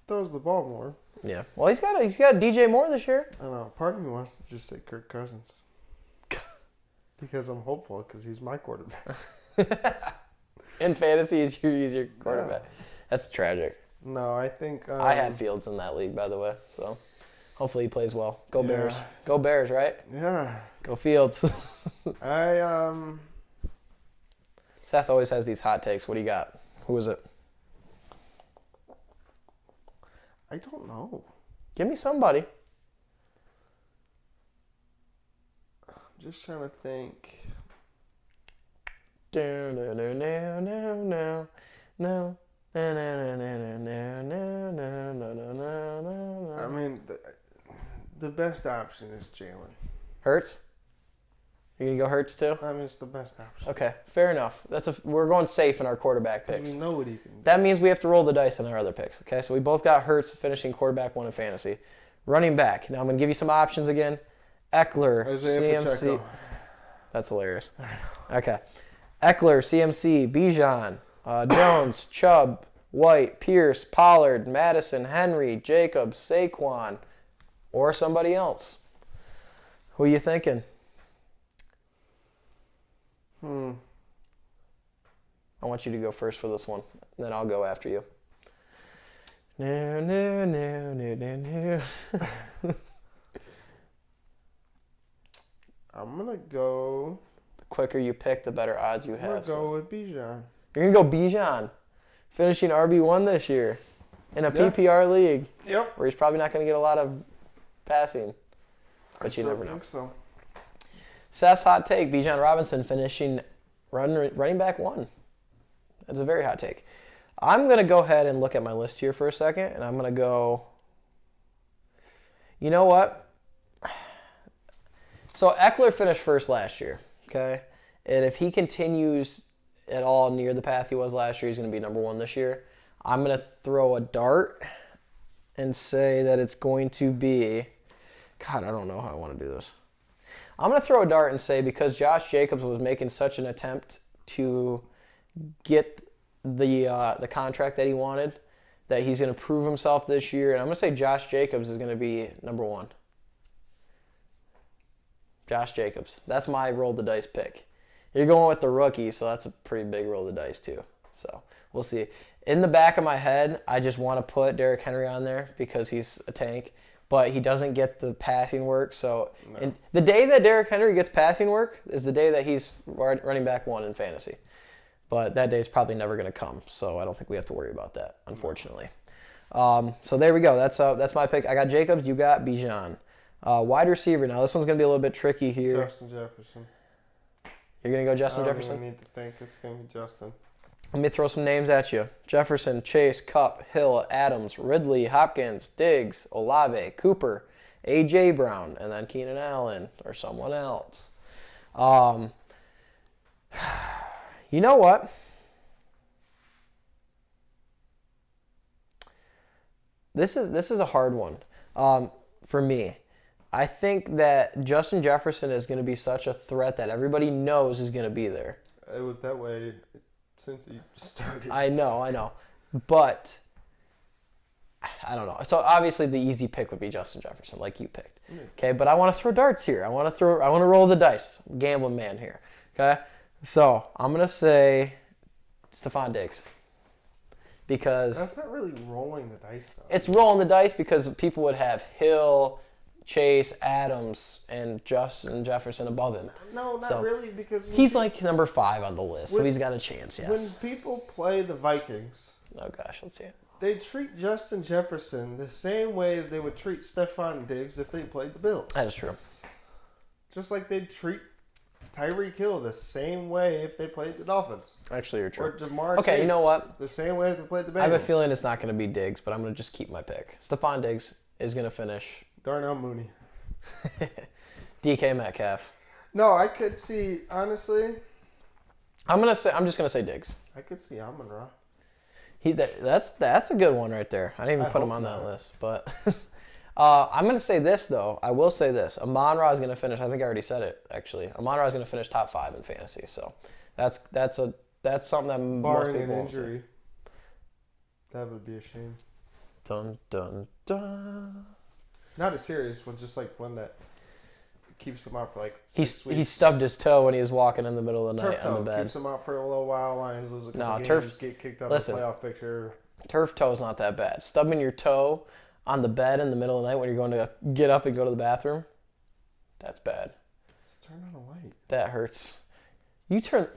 throws the ball more. Yeah. Well, he's got DJ Moore this year. I don't know. Part of me wants to just say Kirk Cousins. Because I'm hopeful, because he's my quarterback. In fantasy, he's your quarterback. Yeah. That's tragic. No, I think... I had Fields in that league, by the way, so hopefully he plays well. Go Bears. Go Bears, right? Yeah. Go Fields. Seth always has these hot takes. What do you got? Who is it? I don't know. Give me somebody. I'm just trying to think. No. I mean, the best option is Jalen. Hurts? You're going to go Hurts too? I mean, it's the best option. Okay, fair enough. We're going safe in our quarterback picks. We know what he can do. That means we have to roll the dice on our other picks. Okay, so we both got Hurts finishing quarterback 1 in fantasy. Running back. Now I'm going to give you some options again. Eckler, Isaiah CMC. Pacheco. That's hilarious. Okay. Eckler, CMC, Bijan, Jones, Chubb, White, Pierce, Pollard, Madison, Henry, Jacobs, Saquon, or somebody else. Who are you thinking? I want you to go first for this one. Then I'll go after you. No. I'm going to go... The quicker you pick, the better odds you have. I'm going to go with Bijan. You're going to go Bijan, finishing RB1 this year in a PPR league. Yep. Where he's probably not going to get a lot of passing. But you never know. I think so. Seth's hot take, Bijan Robinson finishing running back 1. That's a very hot take. I'm going to go ahead and look at my list here for a second, and I'm going to go, you know what? So Eckler finished first last year, okay? And if he continues at all near the path he was last year, he's going to be number 1 this year. I'm going to throw a dart and say that it's going to be, God, I don't know how I want to do this. I'm going to throw a dart and say because Josh Jacobs was making such an attempt to get the contract that he wanted, that he's going to prove himself this year. And I'm going to say Josh Jacobs is going to be number 1. Josh Jacobs. That's my roll the dice pick. You're going with the rookie, so that's a pretty big roll the dice too. So we'll see. In the back of my head, I just want to put Derrick Henry on there because he's a tank. But he doesn't get the passing work. So the day that Derrick Henry gets passing work is the day that he's running back 1 in fantasy. But that day is probably never going to come. So I don't think we have to worry about that, unfortunately. So there we go. That's my pick. I got Jacobs. You got Bijan. Wide receiver. Now this one's going to be a little bit tricky here. Justin Jefferson. You're going to go Justin Jefferson? I don't even need to think. It's going to be Justin. Let me throw some names at you. Jefferson, Chase, Kupp, Hill, Adams, Ridley, Hopkins, Diggs, Olave, Cooper, A.J. Brown, and then Keenan Allen or someone else. You know what? This is a hard one for me. I think that Justin Jefferson is going to be such a threat that everybody knows is going to be there. It was that way since he started. I know. But I don't know. So obviously the easy pick would be Justin Jefferson, like you picked. Okay, but I want to throw darts here. I want to roll the dice. I'm a gambling man here. Okay? So I'm gonna say Stephon Diggs. Because that's not really rolling the dice though. It's rolling the dice because people would have Hill, Chase, Adams, and Justin Jefferson above him. No, not really, because he's like number 5 on the list, so he's got a chance, yes. When people play the Vikings, oh gosh, let's see it. They treat Justin Jefferson the same way as they would treat Stephon Diggs if they played the Bills. That is true. Just like they'd treat Tyreek Hill the same way if they played the Dolphins. Actually, you're true. Or Jamar okay, Chase you know what? the same way if they played the Bengals. I have a feeling it's not going to be Diggs, but I'm going to just keep my pick. Stephon Diggs is going to finish. Darnell Mooney. DK Metcalf. No, I could see, honestly. I'm just gonna say Diggs. I could see Amon-Ra. That's a good one right there. I didn't even put him on that list, but I'm gonna say this though. I will say this: Amon-Ra is gonna finish. I think I already said it actually. Amon-Ra is gonna finish top 5 in fantasy. So that's something that barring most people an won't say. injury. That would be a shame. Dun dun dun. Not a serious one, just like one that keeps him out for like 6 weeks. He stubbed his toe when he was walking in the middle of the night Turf on the toe bed. keeps him out for a little while. Lions lose a couple games, turf. Get kicked out Listen, of the playoff picture. Turf toe is not that bad. Stubbing your toe on the bed in the middle of the night when you're going to get up and go to the bathroom, that's bad. Just turn on a light. That hurts. You turn...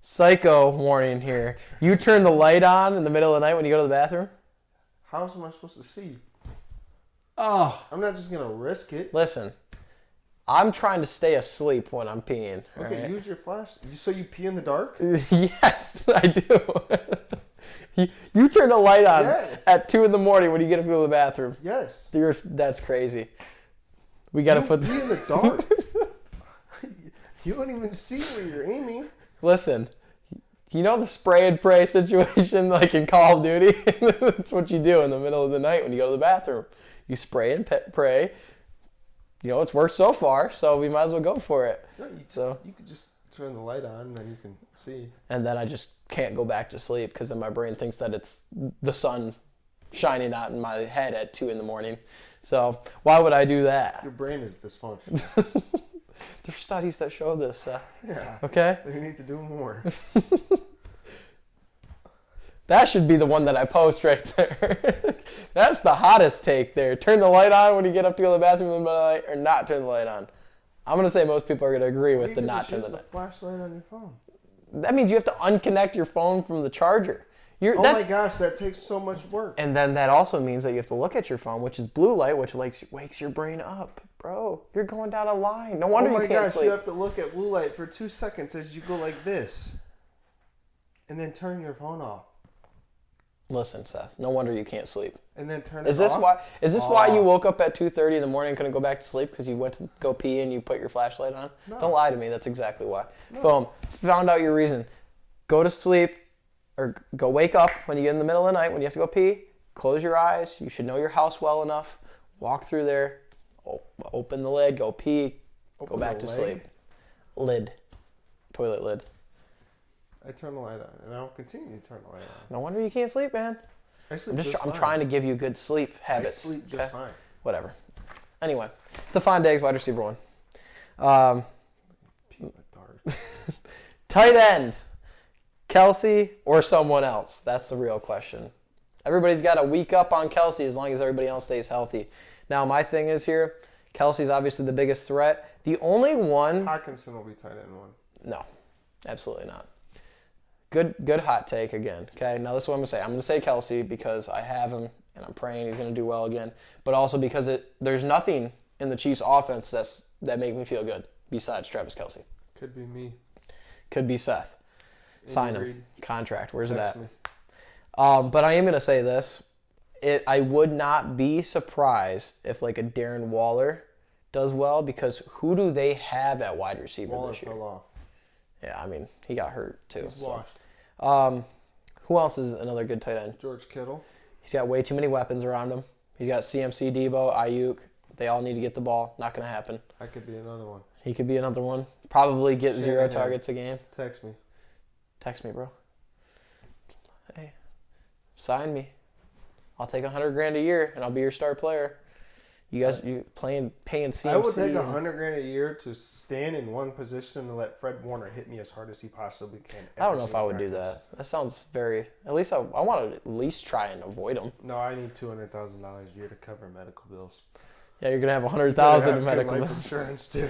Psycho warning here. You turn the light on in the middle of the night when you go to the bathroom? How am I supposed to see? Oh. I'm not just going to risk it. Listen, I'm trying to stay asleep when I'm peeing. Okay, right? use your flash. So you pee in the dark? Yes, I do. You turn the light on at 2 in the morning when you get up to go to the bathroom. Yes. That's crazy. We got to put... pee in the dark. You don't even see where you're aiming. Listen, you know the spray and pray situation like in Call of Duty? That's what you do in the middle of the night when you go to the bathroom. You spray and pray. You know, it's worked so far, so we might as well go for it. No, you could just turn the light on and then you can see. And then I just can't go back to sleep because then my brain thinks that it's the sun shining out in my head at 2 in the morning. So why would I do that? Your brain is dysfunctional. There's studies that show this. Yeah. Okay? You need to do more. That should be the one that I post right there. That's the hottest take there. Turn the light on when you get up to go to the bathroom in the middle of the night, or not turn the light on. I'm going to say most people are going to agree with the not turn the light. Flashlight on your phone. That means you have to unconnect your phone from the charger. Oh my gosh, that takes so much work. And then that also means that you have to look at your phone, which is blue light, which wakes your brain up. Bro, you're going down a line. No wonder you can't sleep. You have to look at blue light for 2 seconds as you go like this. And then turn your phone off. Listen, Seth, no wonder you can't sleep. And then turn Is it this off? Is this why you woke up at 2:30 in the morning and couldn't go back to sleep because you went to go pee and you put your flashlight on? No. Don't lie to me. That's exactly why. No. Boom. Found out your reason. Go to sleep or go wake up when you get in the middle of the night when you have to go pee. Close your eyes. You should know your house well enough. Walk through there. Open the lid. Go pee. Go back to sleep. Lid. Toilet lid. I turn the light on, and I'll continue to turn the light on. No wonder you can't sleep, man. I'm trying to give you good sleep habits. I sleep just fine. Whatever. Anyway, Stephon Diggs, wide receiver 1. Pee in the dark. Tight end, Kelsey or someone else? That's the real question. Everybody's got a week up on Kelsey as long as everybody else stays healthy. Now, my thing is here, Kelsey's obviously the biggest threat. The only one... Hockenson will be tight end 1. No, absolutely not. Good hot take again. Okay, now this is what I'm going to say. I'm going to say Kelsey because I have him and I'm praying he's going to do well again. But also because there's nothing in the Chiefs' offense that make me feel good besides Travis Kelsey. Could be me. Could be Seth. Sign him. Contract. Where's it at? Me. But I am going to say this. I would not be surprised if like a Darren Waller does well because who do they have at wide receiver Waller this year? fell off. Yeah, I mean, he got hurt too. He's washed. Who else is another good tight end? George Kittle. He's got way too many weapons around him. He's got CMC, Debo, Ayuk. They all need to get the ball. Not going to happen. I could be another one. He could be another one. Probably get 0 targets a game. Text me. Text me, bro. Hey, sign me. I'll take $100,000 a year and I'll be your star player. You guys, paying CMC. I would take $100,000 a year to stand in one position and let Fred Warner hit me as hard as he possibly can. I don't know if I would do that. That sounds very. At least I want to at least try and avoid him. No, I need $200,000 a year to cover medical bills. Yeah, you're gonna have $100,000 in medical life bills. insurance too.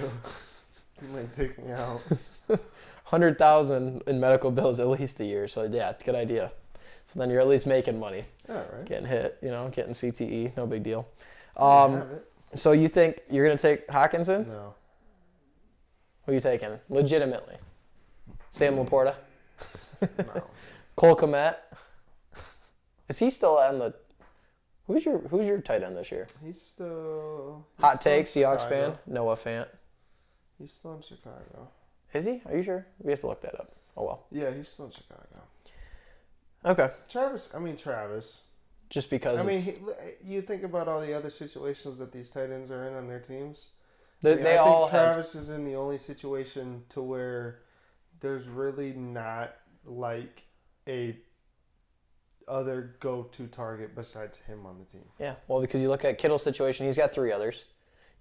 You might take me out. $100,000 in medical bills at least a year. So yeah, good idea. So then you're at least making money. Yeah, right. Getting hit, getting CTE, no big deal. So you think you're going to take Hockenson? No. Who are you taking? Legitimately. Sam Laporta? No. Cole Kmet? Is he still on the... Who's your tight end this year? He's still... Hot take, Seahawks fan, Noah Fant. He's still in Chicago. Is he? Are you sure? We have to look that up. Oh, well. Yeah, he's still in Chicago. Okay. Travis. Just because you think about all the other situations that these tight ends are in on their teams. I think Travis is in the only situation to where there's really not like a other go-to target besides him on the team. Yeah, well, because you look at Kittle's situation, he's got 3 others.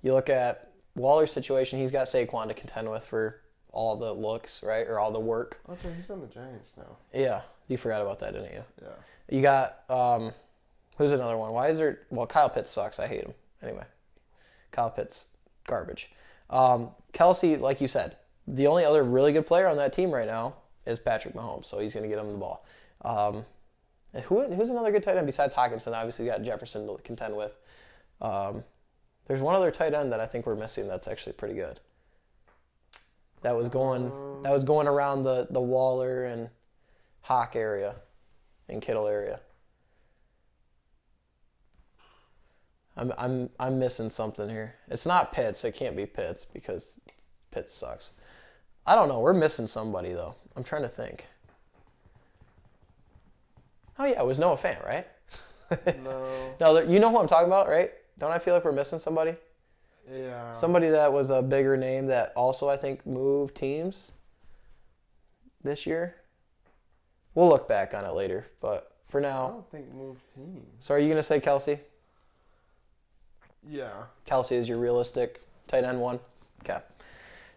You look at Waller's situation, he's got Saquon to contend with for all the looks, right, or all the work. Okay, he's on the Giants now. Yeah, you forgot about that, didn't you? Yeah. You got who's another one? Why is there? Well, Kyle Pitts sucks. I hate him. Anyway, Kyle Pitts garbage. Kelsey, like you said, the only other really good player on that team right now is Patrick Mahomes, so he's going to get him the ball. Who's another good tight end besides Hockenson? Obviously, you got Jefferson to contend with. There's one other tight end that I think we're missing that's actually pretty good. That was going around the Waller and Hawk area and Kittle area. I'm missing something here. It's not Pitts. It can't be Pitts because Pitts sucks. I don't know. We're missing somebody though. I'm trying to think. Oh yeah, it was Noah Fant, right? No. No, you know who I'm talking about, right? Don't I feel like we're missing somebody? Yeah. Somebody that was a bigger name that also I think moved teams this year. We'll look back on it later, but for now. I don't think moved teams. So are you gonna say Kelsey? Yeah. Kelsey is your realistic tight end one? Okay.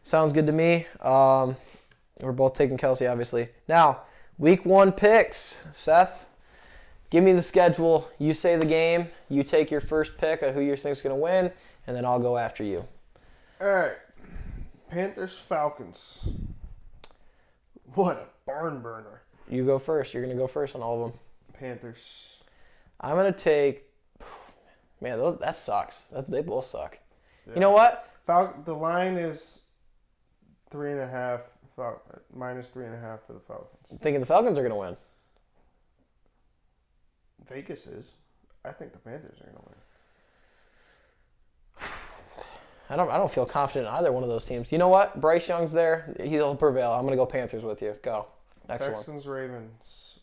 Sounds good to me. We're both taking Kelsey, obviously. Now, week 1 picks. Seth, give me the schedule. You say the game. You take your first pick of who you think is going to win, and then I'll go after you. All right. Panthers, Falcons. What a barn burner. You go first. You're going to go first on all of them. Panthers. I'm going to take... Man, that sucks. They both suck. Yeah. You know what? The line is 3.5, minus 3.5 for the Falcons. I'm thinking the Falcons are going to win. Vegas is. I think the Panthers are going to win. I don't feel confident in either one of those teams. You know what? Bryce Young's there. He'll prevail. I'm going to go Panthers with you. Go. Next Texans, one.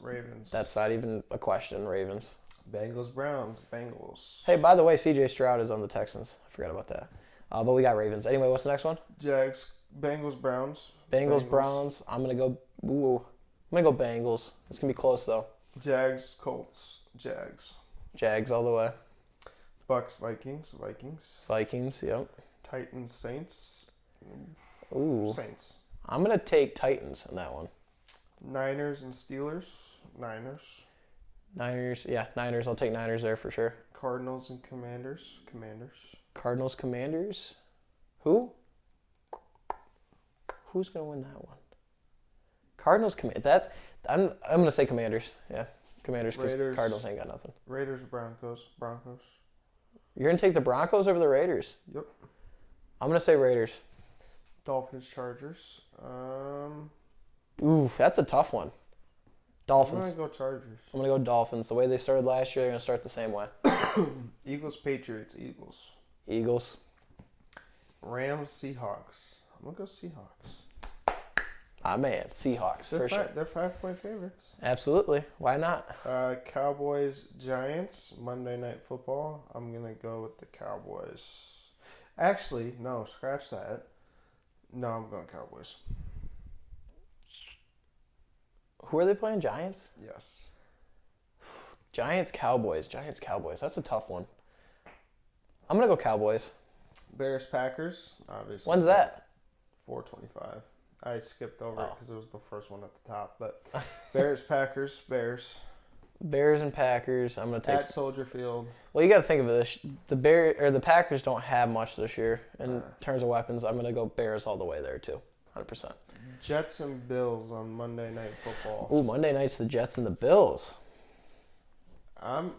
Ravens. That's not even a question. Ravens. Bengals, Browns, Bengals. Hey, by the way, C.J. Stroud is on the Texans. I forgot about that. But we got Ravens. Anyway, what's the next one? Jags, Bengals, Browns. Bengals, Browns. I'm gonna go Bengals. It's gonna be close though. Jags, Colts, Jags all the way. Bucks, Vikings. Yep. Titans, Saints. Ooh. Saints. I'm gonna take Titans in that one. Niners and Steelers. Niners. Yeah, Niners. I'll take Niners there for sure. Cardinals and Commanders. Cardinals, Commanders. Who? Who's gonna win that one? Cardinals, Commanders. I'm gonna say Commanders. Yeah, Commanders because Cardinals ain't got nothing. Raiders, Broncos. You're gonna take the Broncos over the Raiders? Yep. I'm gonna say Raiders. Dolphins, Chargers. Oof, that's a tough one. Dolphins. I'm gonna go Chargers. I'm gonna go Dolphins. The way they started last year, they're gonna start the same way. Eagles, Patriots. Eagles. Rams, Seahawks. I'm gonna go Seahawks. Ah man, Seahawks for sure. They're 5-point favorites. Absolutely. Why not? Cowboys, Giants. Monday Night Football. I'm gonna go with the Cowboys. Actually, no. Scratch that. No, I'm going Cowboys. Who are they playing? Giants? Yes. Giants, Cowboys. That's a tough one. I'm going to go Cowboys. Bears, Packers, obviously. When's that? 4:25. I skipped over it because it was the first one at the top. But Bears, Packers, Bears. Bears and Packers. I'm going to take... At Soldier Field. Well, you got to think of this. The Packers don't have much this year in terms of weapons. I'm going to go Bears all the way there, too. 100%. Jets and Bills on Monday Night Football. Ooh, Monday night's the Jets and the Bills. I'm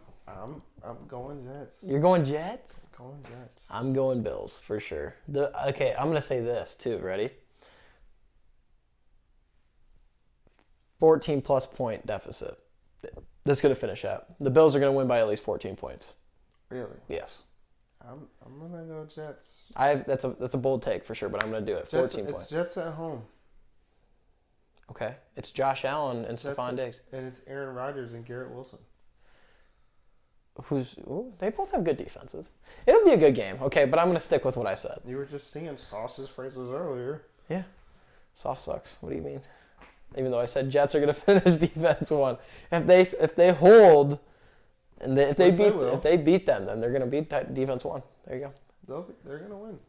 going Jets. You're going Jets? Going Jets. I'm going Bills for sure. Okay, I'm gonna say this too. Ready? 14+ point deficit. That's going to finish at. The Bills are going to win by at least 14 points. Really? Yes. I'm gonna go Jets. That's a bold take for sure, but I'm going to do it. 14 points. It's Jets at home. Okay. It's Josh Allen and Jets Stephon Diggs. And it's Aaron Rodgers and Garrett Wilson. They both have good defenses. It'll be a good game. Okay, but I'm going to stick with what I said. You were just singing Sauce's praises earlier. Yeah. Sauce sucks. What do you mean? Even though I said Jets are going to finish defense 1. If they hold and if they beat them, then they're going to beat defense 1. There you go. They're going to win.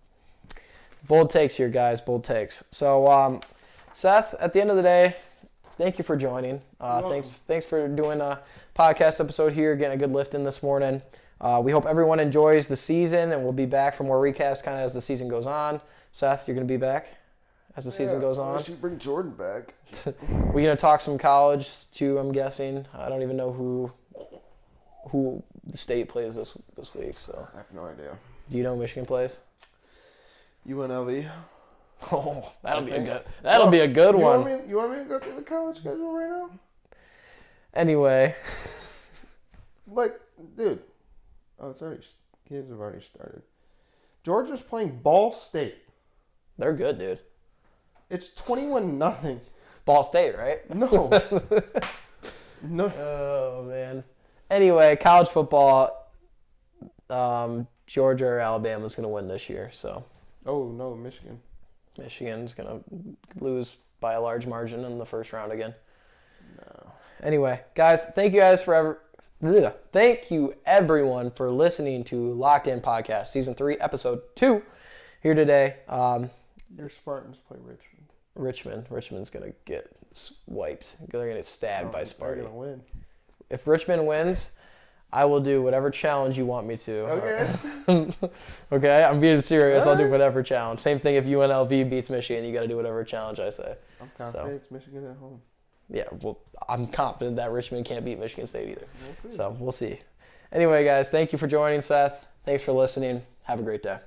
Bold takes here, guys. Bold takes. So, Seth, at the end of the day, thank you for joining. Thanks for doing a podcast episode here, getting a good lift in this morning. We hope everyone enjoys the season, and we'll be back for more recaps kind of as the season goes on. Seth, you're going to be back as the season goes on. I should bring Jordan back. We're going to talk some college, too, I'm guessing. I don't even know who the state plays this week. So I have no idea. Do you know who Michigan plays? UNLV. Oh, that'll be a good one. You want me to go through the college schedule right now? Anyway. Dude. Oh, games have already started. Georgia's playing Ball State. They're good, dude. It's 21-0. Ball State, right? No. No. Oh, man. Anyway, college football, Georgia or Alabama's going to win this year, so. Oh, no, Michigan. Michigan's going to lose by a large margin in the first round again. No. Anyway, guys, thank you everyone for listening to Locked In Podcast, Season 3, Episode 2, here today. Your Spartans play Richmond. Richmond's going to get wiped. They're going to get stabbed by Sparty. They're going to win. If Richmond wins, I will do whatever challenge you want me to. Okay. Okay, I'm being serious. I'll do whatever challenge. Same thing if UNLV beats Michigan, you got to do whatever challenge I say. I'm confident it's Michigan at home. Yeah, well, I'm confident that Richmond can't beat Michigan State either. We'll see. Anyway, guys, thank you for joining, Seth. Thanks for listening. Have a great day.